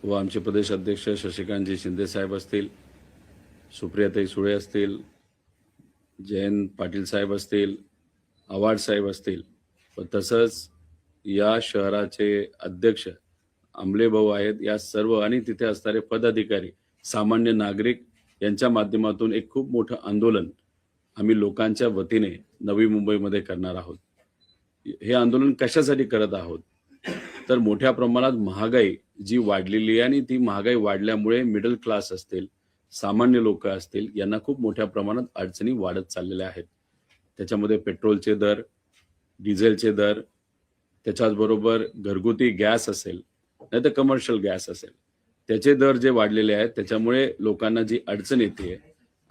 व आमचे प्रदेश अध्यक्ष शशिकांतजी शिंदे साहेब असतील, सुप्रियाताई सुळे असतील, जयंत पाटील साहेब असतील, आव्हाड साहेब असतील, व तसंच या शहराचे अध्यक्ष आंबले भाऊ आहेत, या सर्व आणि तिथे असणारे पदाधिकारी, सामान्य नागरिक यांच्या माध्यमातून एक खूप मोठं आंदोलन आम्ही लोकांच्या वतीने नवी मुंबईमध्ये करणार आहोत. हे आंदोलन कशासाठी करत आहोत तर मोठ्या प्रमाणात महागाई जी वाढलेली आहे आणि ती महागाई वाढल्यामुळे मिडल क्लास असतील, सामान्य लोक असतील, यांना खूप मोठ्या प्रमाणात अडचणी वाढत चाललेल्या आहेत. त्याच्यामध्ये पेट्रोलचे दर, डिझेलचे दर, त्याच्याचबरोबर घरगुती गॅस असेल नाही तर कमर्शियल गॅस असेल, त्याचे दर जे वाढलेले आहेत त्याच्यामुळे लोकांना जी अडचण येते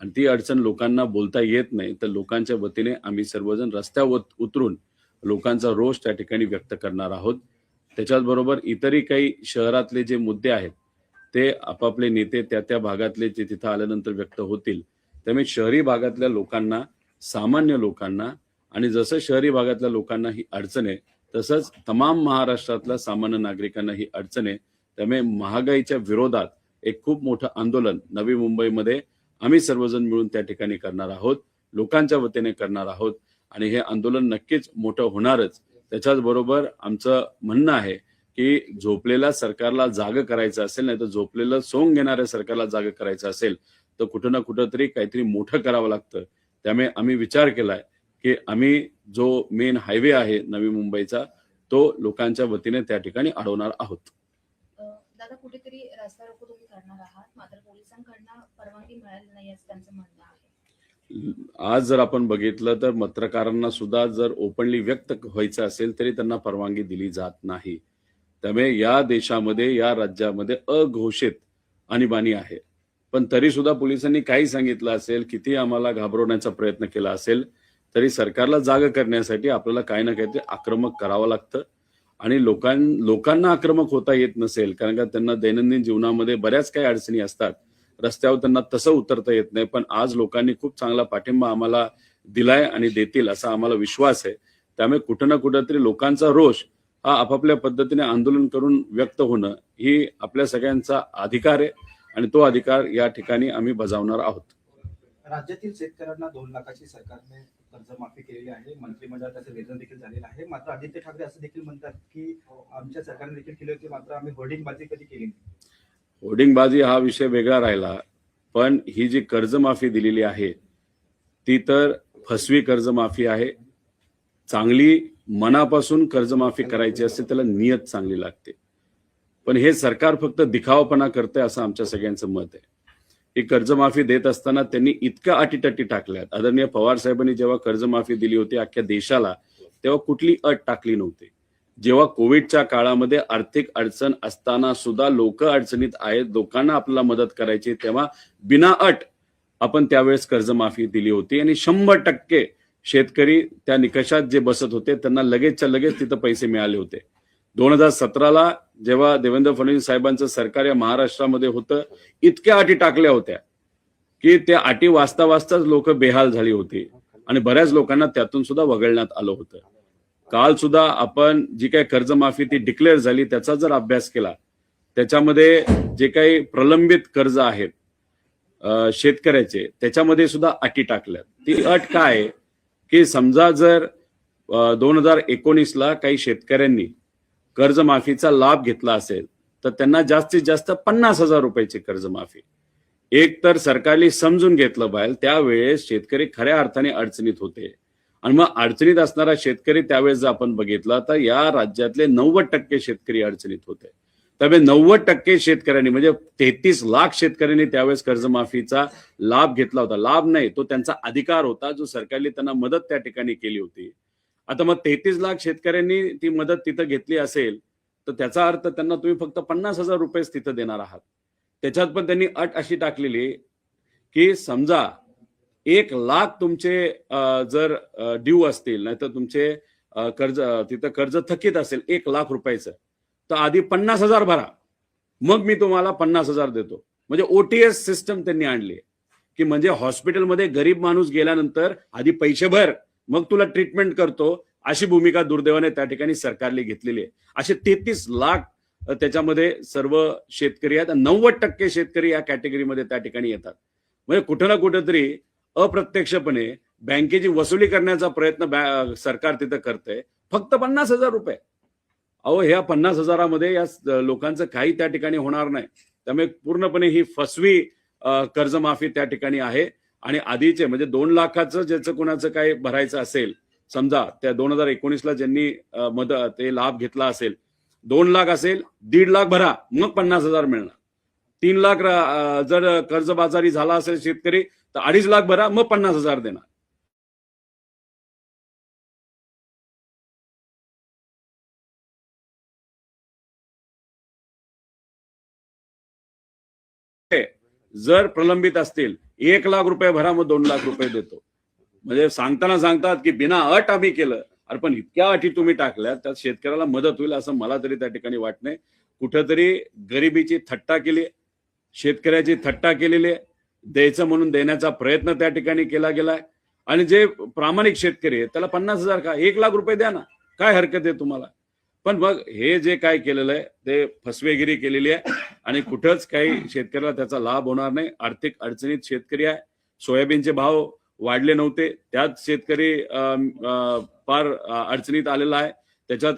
आणि ती अडचण लोकांना बोलता येत नाही, तर लोकांच्या वतीने आम्ही सर्वजण रस्त्यावर उतरून लोकांचा रोष त्या ठिकाणी व्यक्त करणार आहोत. त्याच्याचबरोबर इतरही काही शहरातले जे मुद्दे आहेत ते आपापले नेते त्या त्या भागातले जे तिथं आल्यानंतर व्यक्त होतील. त्यामुळे शहरी भागातल्या लोकांना, सामान्य लोकांना, आणि जसं शहरी भागातल्या लोकांना ही अडचण आहे तसंच तमाम महाराष्ट्रातल्या सामान्य नागरिकांना ही अडचण आहे. त्यामुळे महागाईच्या विरोधात एक खूप मोठं आंदोलन नवी मुंबईमध्ये आम्ही सर्वजण मिळून त्या ठिकाणी करणार आहोत, लोकांच्या वतीने करणार आहोत आणि हे आंदोलन नक्कीच मोठं होणारच. त्याच्याच बरोबर आमचं म्हणणं आहे की झोपलेल्या सरकारला जाग करायचं असेल, नाही तर झोपलेलं सोंग घेणाऱ्या सरकारला जाग करायचं असेल तर कुठं ना कुठं तरी काहीतरी मोठं करावं लागतं. त्यामुळे आम्ही विचार केलाय की आम्ही जो मेन हायवे आहे नवी मुंबईचा तो लोकांच्या वतीने त्या ठिकाणी अडवणार आहोत. दादा, कुठेतरी रस्ता रोको तुम्ही करणार आहात, मात्र पोलिसांकडनं परवानगी मिळाली नाही असं त्यांचं म्हणणं आहे. आज जर आपण बघितलं तर पत्रकारांना सुद्धा जर ओपनली व्यक्त व्हायचं असेल तरी त्यांना परवानगी दिली जात नाही. त्यामुळे या देशामध्ये, या राज्यामध्ये अघोषित आणीबाणी आहे. पण तरी सुद्धा पोलिसांनी काही सांगितलं असेल, किती आम्हाला घाबरवण्याचा प्रयत्न केला असेल, तरी सरकारला जाग करण्यासाठी आपल्याला काही ना काहीतरी आक्रमक करावं लागतं. आणि लोकांना आक्रमक होता येत नसेल, कारण का त्यांना दैनंदिन जीवनामध्ये बऱ्याच काही अडचणी असतात, रस्त्यावर त्यांना तसं उतरता येत नाही. पण आज लोकांनी खूप चांगला पाठिंबा आम्हाला दिलाय आणि देतील असा आम्हाला विश्वास आहे. त्यामुळे कुठं ना कुठंतरी लोकांचा रोष हा आपापल्या पद्धतीने आंदोलन करून व्यक्त होणं ही आपल्या सगळ्यांचा अधिकार आहे आणि तो अधिकार या ठिकाणी आम्ही बजावणार आहोत. राज्यातील शेतकऱ्यांना 2 लाखाची सरकारने कर्जमाफी केलेली आहे. मंत्रिमंडळात त्याचं निर्णय देखील झालेला आहे. मात्र आदित्य ठाकरे असं देखील म्हणतात की आमच्या सरकारने देखील केली होती, मात्र आम्ही होर्डिंगबाजी कधी केली नाही. होर्डिंगबाजी हा विषय वेगळा राहिला, पण ही जी कर्जमाफी दिलेली आहे ती तर फसवी कर्जमाफी आहे. चांगली मनापासून कर्जमाफी करायची असते त्याला नियत चांगली लागते. पण हे सरकार फक्त दिखावापणा करतंय असं आमच्या सगळ्यांचं मत आहे. ही कर्जमाफी देत असताना त्यांनी इतक्या अटीतटी टाकल्यात. आदरणीय पवार साहेबांनी जेव्हा कर्जमाफी दिली होती अख्ख्या देशाला, तेव्हा कुठली अट टाकली नव्हती. जेव्हा कोविडच्या काळामध्ये आर्थिक अडचण असताना सुद्धा लोक अडचणीत आहेत, लोकांना आपल्याला मदत करायची, तेव्हा बिना अट आपण त्यावेळेस कर्जमाफी दिली होती आणि 100% शेतकरी त्या निकषात जे बसत होते त्यांना लगेचच्या लगेच तिथं पैसे मिळाले होते. 2017ला जेव्हा देवेंद्र फडणवीस साहेबांचं सरकार या महाराष्ट्रामध्ये होतं, इतक्या अटी टाकल्या होत्या की त्या अटी वाचता वाचताच लोक बेहाल झाली होती आणि बऱ्याच लोकांना त्यातून सुद्धा वगळण्यात आलं होतं. काल सुद्धा आपण जी काही कर्जमाफी ती डिक्लेअर झाली त्याचा जर अभ्यास केला, त्याच्यामध्ये जे काही प्रलंबित कर्ज आहेत शेतकऱ्याचे, त्याच्यामध्ये सुद्धा अटी टाकल्यात. ती अट काय की समजा जर 2019ला काही शेतकऱ्यांनी कर्जमाफीचा लाभ घेतला असेल तर त्यांना जास्तीत जास्त 50,000 रुपयाची कर्जमाफी. एक तर सरकारने समजून घेतलं पाहिजे, त्यावेळेस शेतकरी खऱ्या अर्थाने अडचणीत होते आणि मग अडचणीत असणारा शेतकरी त्यावेळेस जर आपण बघितला तर या राज्यातले 90% शेतकरी अडचणीत होते. त्यामुळे 90% शेतकऱ्यांनी म्हणजे 33 लाख शेतकऱ्यांनी त्यावेळेस कर्जमाफीचा लाभ घेतला होता. लाभ नाही, तो त्यांचा अधिकार होता जो सरकारने त्यांना मदत त्या ठिकाणी केली होती. आता मग 33 लाख शेतकऱ्यांनी ती मदत तिथं घेतली असेल तर त्याचा अर्थ त्यांना तुम्ही फक्त 50,000 रुपयेच तिथं देणार आहात. त्याच्यात पण त्यांनी अट अशी टाकलेली की समजा 1 लाख तुमचे जर ड्यू असतील, नाही तर तुमचे कर्ज तिथं कर्ज थकीत असेल 1 लाख रुपयाचं, तर आधी 50,000 भरा, मग मी तुम्हाला 50,000 देतो. म्हणजे OTS सिस्टम त्यांनी आणली की म्हणजे हॉस्पिटलमध्ये गरीब माणूस गेल्यानंतर आधी पैसे भर, मग तुला ट्रीटमेंट करतो, अशी भूमिका दुर्दैवाने त्या ठिकाणी सरकारने घेतलेली आहे. असे 33 लाख त्याच्यामध्ये सर्व शेतकरी आहेत. 90% शेतकरी या कॅटेगरीमध्ये त्या ठिकाणी येतात. म्हणजे कुठं ना कुठंतरी अप्रत्यक्षपणे बँकेची वसुली करण्याचा प्रयत्न सरकार तिथं करतंय. फक्त 50,000 रुपये. अहो, ह्या 50,000मध्ये या लोकांचं काही त्या ठिकाणी होणार नाही. त्यामुळे पूर्णपणे ही फसवी कर्जमाफी त्या ठिकाणी आहे. आणि आधीचे म्हणजे 2 लाखाचं ज्याचं कोणाचं काय भरायचं असेल, समजा त्या 2019ला ज्यांनी ते लाभ घेतला असेल, 2 लाख असेल, 1.5 लाख भरा, मग 50,000 मिळणार. 3 लाख जर कर्जबाजारी झाला असेल शेतकरी तर 2.5 लाख भरा, मग 50,000 देणार. जर प्रलंबित असतील 1 लाख रुपये भरा, मग 2 लाख रुपये देतो. म्हणजे सांगताना सांगतात की बिना अट आम्ही केलं. अरे पण इतक्या अटी तुम्ही टाकल्या, त्यात शेतकऱ्याला मदत होईल असं मला तरी त्या ठिकाणी वाटत नाही. कुठंतरी गरिबीची थट्टा केली, शेतकऱ्याची थट्टा केलेली आहे. द्यायचं म्हणून देण्याचा प्रयत्न त्या ठिकाणी केला गेलाय. आणि जे प्रामाणिक शेतकरी आहेत त्याला 50,000 का 1 लाख रुपये द्या ना, काय हरकत आहे तुम्हाला. पण मग हे जे काय केलेलं आहे ते फसवेगिरी केलेली आहे आणि कुठंच काही शेतकऱ्याला त्याचा लाभ होणार नाही. आर्थिक अडचणीत शेतकरी आहे. सोयाबीनचे भाव वाढले नव्हते, त्यात शेतकरी फार अडचणीत आलेला आहे. त्याच्यात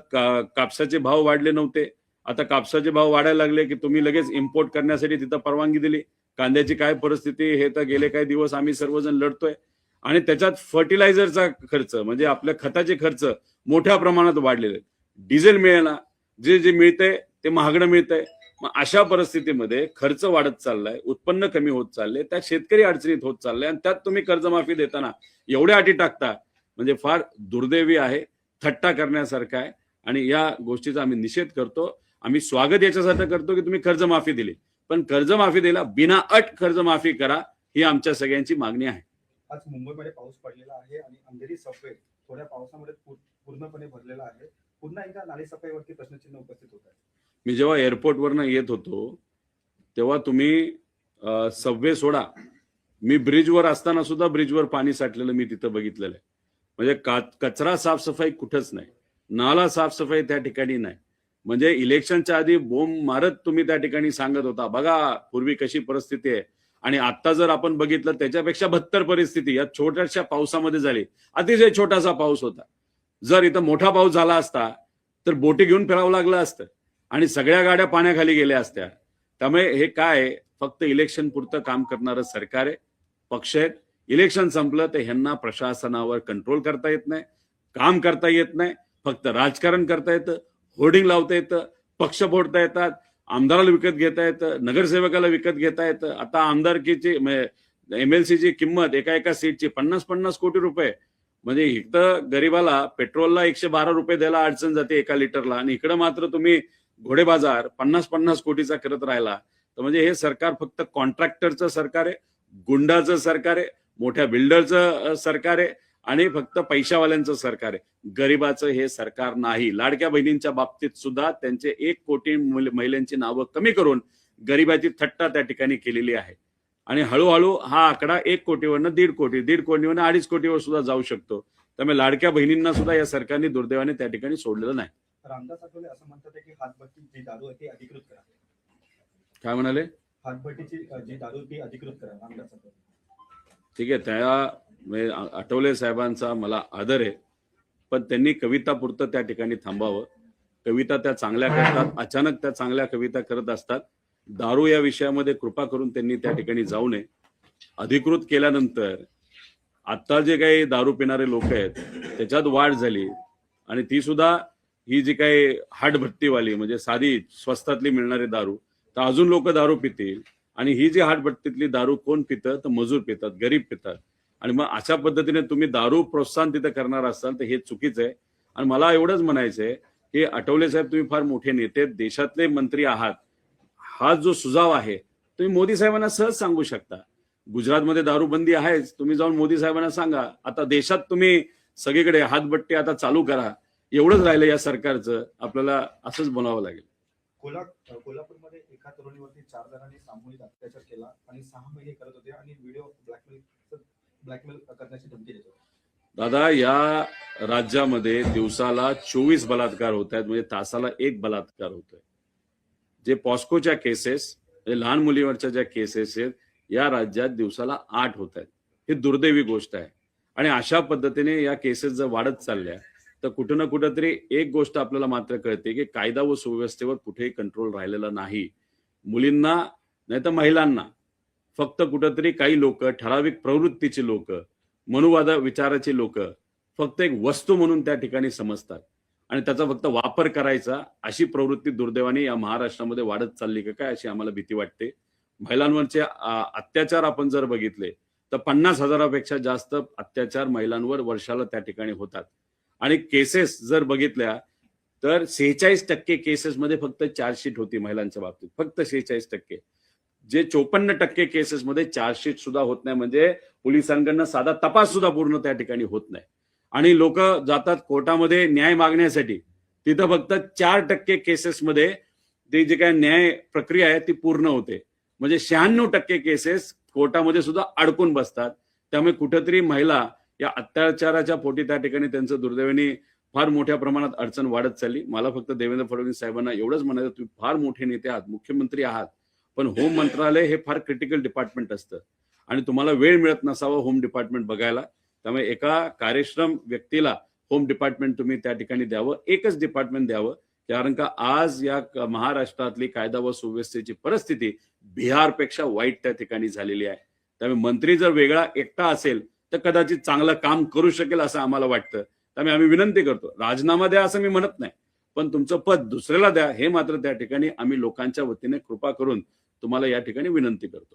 कापसाचे भाव वाढले नव्हते, आता कापसाचे भाव वाढायला लागले की तुम्ही लगेच इम्पोर्ट करण्यासाठी तिथं परवानगी दिली. कांद्याची काय परिस्थिती हे तर गेले काही दिवस आम्ही सर्वजण लढतोय. आणि त्याच्यात फर्टिलायझरचा खर्च म्हणजे आपल्या खताचे खर्च मोठ्या प्रमाणात वाढलेले. डिझेल मिळेना, जे मिळतंय ते महागडं मिळतंय. मग अशा परिस्थितीमध्ये खर्च वाढत चाललाय, उत्पन्न कमी होत चालले, त्यात शेतकरी अडचणीत होत चालले आणि त्यात तुम्ही कर्जमाफी देताना एवढ्या अटी टाकता म्हणजे फार दुर्दैवी आहे, थट्टा करण्यासारखा आहे. आणि या गोष्टीचा आम्ही निषेध करतो. आम्ही स्वागत याच्यासाठी करतो की तुम्ही कर्जमाफी दिली, पण कर्जमाफी दिला बिना अट कर्जमाफी करा, ही आमच्या सगळ्यांची मागणी आहे. आज मुंबईमध्ये पाऊस पडलेला आहे आणि अंधेरी सबवे थोड्या पावसामुळे पूर्णपणे भरलेला आहे. पुन्हा एकदा नाले सफाईवरती प्रश्नचिन्ह उपस्थित होत आहे. मी जेव्हा एअरपोर्टवरनं येत होतो तेव्हा तुम्ही सबवे सोडा, मी ब्रिजवर असताना सुद्धा ब्रिजवर पाणी साठलेलं मी तिथं बघितलेलं आहे. म्हणजे कचरा साफसफाई कुठंच नाही, नाला साफसफाई त्या ठिकाणी नाही. म्हणजे इलेक्शनच्या आधी बोंब मारत तुम्ही त्या ठिकाणी सांगत होता बघा पूर्वी कशी परिस्थिती आहे. आणि आता जर आपण बघितलं त्याच्यापेक्षा बदतर परिस्थिती या छोट्याशा पावसामध्ये झाली. अतिशय छोटासा पाऊस होता. जर इथं मोठा पाऊस झाला असता तर बोटी घेऊन फिरावं लागलं असतं आणि सगळ्या गाड्या पाण्याखाली गेल्या असत्या. त्यामुळे हे काय फक्त इलेक्शन पुरतं काम करणारं सरकार आहे, पक्ष आहेत. इलेक्शन संपलं तर ह्यांना प्रशासनावर कंट्रोल करता येत नाही, काम करता येत नाही. फक्त राजकारण करता येतं, होर्डिंग लावता येतं, पक्ष फोडता येतात, आमदाराला विकत घेता येतं, नगरसेवकाला विकत घेता येतं. आता आमदारकीची MLCची किंमत एका सीटची 50-50 कोटी रुपये. म्हणजे इथं गरीबाला पेट्रोलला 112 रुपये द्यायला अडचण जाते 1 लिटरला आणि इकडं मात्र तुम्ही घोडे बाजार 50-50 कोटीचा करत राहिला. तर म्हणजे हे सरकार फक्त कॉन्ट्रॅक्टरचं सरकार आहे, गुंडाचं सरकार आहे, मोठ्या बिल्डरचं सरकार आहे आणि फक्त पैशावाल्यांचं सरकार आहे. गरिबाचं हे सरकार नाही. लाडक्या बहिणींच्या बाबतीत सुद्धा त्यांचे 1 कोटी महिलांची नावं कमी करून गरिबाची थट्टा त्या ठिकाणी केलेली आहे. आणि हळूहळू हा आकडा 1 कोटीवरनं 1.5 कोटी, 1.5 कोटीवरनं 2.5 कोटीवर सुद्धा जाऊ शकतो. त्यामुळे लाडक्या बहिणींना सुद्धा या सरकारने दुर्दैवाने त्या ठिकाणी सोडलेलं नाही. रामदास आठवले असं म्हणतात की हातभट्टी जी दारू आहे ती अधिकृत करा. काय म्हणाले? हातभट्टीची जी दारू ती अधिकृत करा. रामदास आठवले. ठीक आहे, त्या आठवले साहेबांचा मला आदर आहे, पण त्यांनी कवितापुरतं त्या ठिकाणी थांबावं. कविता त्या चांगल्या करतात, अचानक त्या चांगल्या कविता करत असतात. दारू या विषयामध्ये कृपा करून त्यांनी त्या ठिकाणी जाऊ नये. अधिकृत केल्यानंतर आता जे काही दारू पिणारे लोक आहेत त्याच्यात वाढ झाली आणि ती सुद्धा ही जी काही हाटभट्टीवाली म्हणजे साधी स्वस्तातली मिळणारी दारू, तर अजून लोक दारू पितील. आणि ही जी हाटभट्टीतली दारू कोण पितं तर मजूर पितात, गरीब पितात. आणि मग अशा पद्धतीने तुम्ही दारू प्रोत्साहन तिथं करणार असाल तर हे चुकीचं आहे. आणि मला एवढंच म्हणायचंय की आठवले साहेब तुम्ही फार मोठे नेते, देशातले मंत्री आहात. हा जो सुझाव आहे तुम्ही मोदी साहेबांना सहज सांगू शकता. गुजरातमध्ये दारूबंदी आहेच, तुम्ही जाऊन मोदी साहेबांना सांगा. आता देशात तुम्ही सगळीकडे हातभट्टी आता चालू करा. एवढंच राहिलं या सरकारचं, आपल्याला असंच बोलावं लागेल. कोल्हापूरमध्ये एका तरुणीवरती 4 जणांनी सामूहिक अत्याचार केला आणि 6 महिने करत होते आणि व्हिडिओ ब्लॅकमेल करण्याची धमकी देत होते. दादा, या राज्यामध्ये दिवसाला 24 बलात्कार होत आहेत, म्हणजे तासाला 1 बलात्कार होतोय. जे पॉस्कोच्या केसेस, लहान मुलीवरच्या ज्या केसेस आहेत, या राज्यात दिवसाला 8 होत आहेत. ही दुर्दैवी गोष्ट आहे. आणि अशा पद्धतीने या केसेस जर वाढत चालल्या तर कुठं ना कुठंतरी एक गोष्ट आपल्याला मात्र कळते की कायदा व सुव्यवस्थेवर कुठेही कंट्रोल राहिलेला नाही. मुलींना नाही तर महिलांना फक्त कुठंतरी काही लोक, ठराविक प्रवृत्तीची लोक, मनुवाद विचाराची लोक फक्त एक वस्तू म्हणून त्या ठिकाणी समजतात आणि त्याचा फक्त वापर करायचा, अशी प्रवृत्ती दुर्दैवाने या महाराष्ट्रामध्ये वाढत चालली का काय, अशी आम्हाला भीती वाटते. महिलांवरचे अत्याचार आपण जर बघितले तर 50,000पेक्षा जास्त अत्याचार महिलांवर वर्षाला त्या ठिकाणी होतात. आणि केसेस जर बघितल्या तर 46% केसेसमध्ये फक्त चार्जशीट होती महिलांच्या बाबतीत, फक्त 46%. जे 54% केसेसमध्ये चार्जशीट सुद्धा होत नाही, म्हणजे पोलिसांकडनं साधा तपास सुद्धा पूर्ण त्या ठिकाणी होत नाही. आणि लोक जातात कोर्टामध्ये न्याय मागण्यासाठी, तिथं फक्त 4% केसेसमध्ये ते जे काय न्याय प्रक्रिया आहे ती पूर्ण होते. म्हणजे 96% केसेस कोर्टामध्ये सुद्धा अडकून बसतात. त्यामुळे कुठेतरी महिला या अत्याचाराच्या पोटी त्या ठिकाणी त्यांचं दुर्दैवाने फार मोठ्या प्रमाणात अडचण वाढत चालली. मला फक्त देवेंद्र फडणवीस साहेबांना एवढंच म्हणायचं, तुम्ही फार मोठे नेते आहात, मुख्यमंत्री आहात, पण होम मंत्रालय हे फार क्रिटिकल डिपार्टमेंट असतं आणि तुम्हाला वेळ मिळत नसावा होम डिपार्टमेंट बघायला. त्यामुळे एका कार्यक्षम व्यक्तीला होम डिपार्टमेंट तुम्ही त्या ठिकाणी द्यावं, एकच डिपार्टमेंट द्यावं. कारण का आज या महाराष्ट्रातली कायदा व सुव्यवस्थेची परिस्थिती बिहारपेक्षा वाईट त्या ठिकाणी झालेली आहे. त्यामुळे मंत्री जर वेगळा एकटा असेल तर कदाचित चांगलं काम करू शकेल असं आम्हाला वाटतं. त्यामुळे आम्ही विनंती करतो, राजीनामा द्या असं मी म्हणत नाही, पण तुमचं पद दुसऱ्याला द्या, हे मात्र त्या ठिकाणी आम्ही लोकांच्या वतीने कृपा करून तुम्हाला या ठिकाणी विनंती करतो.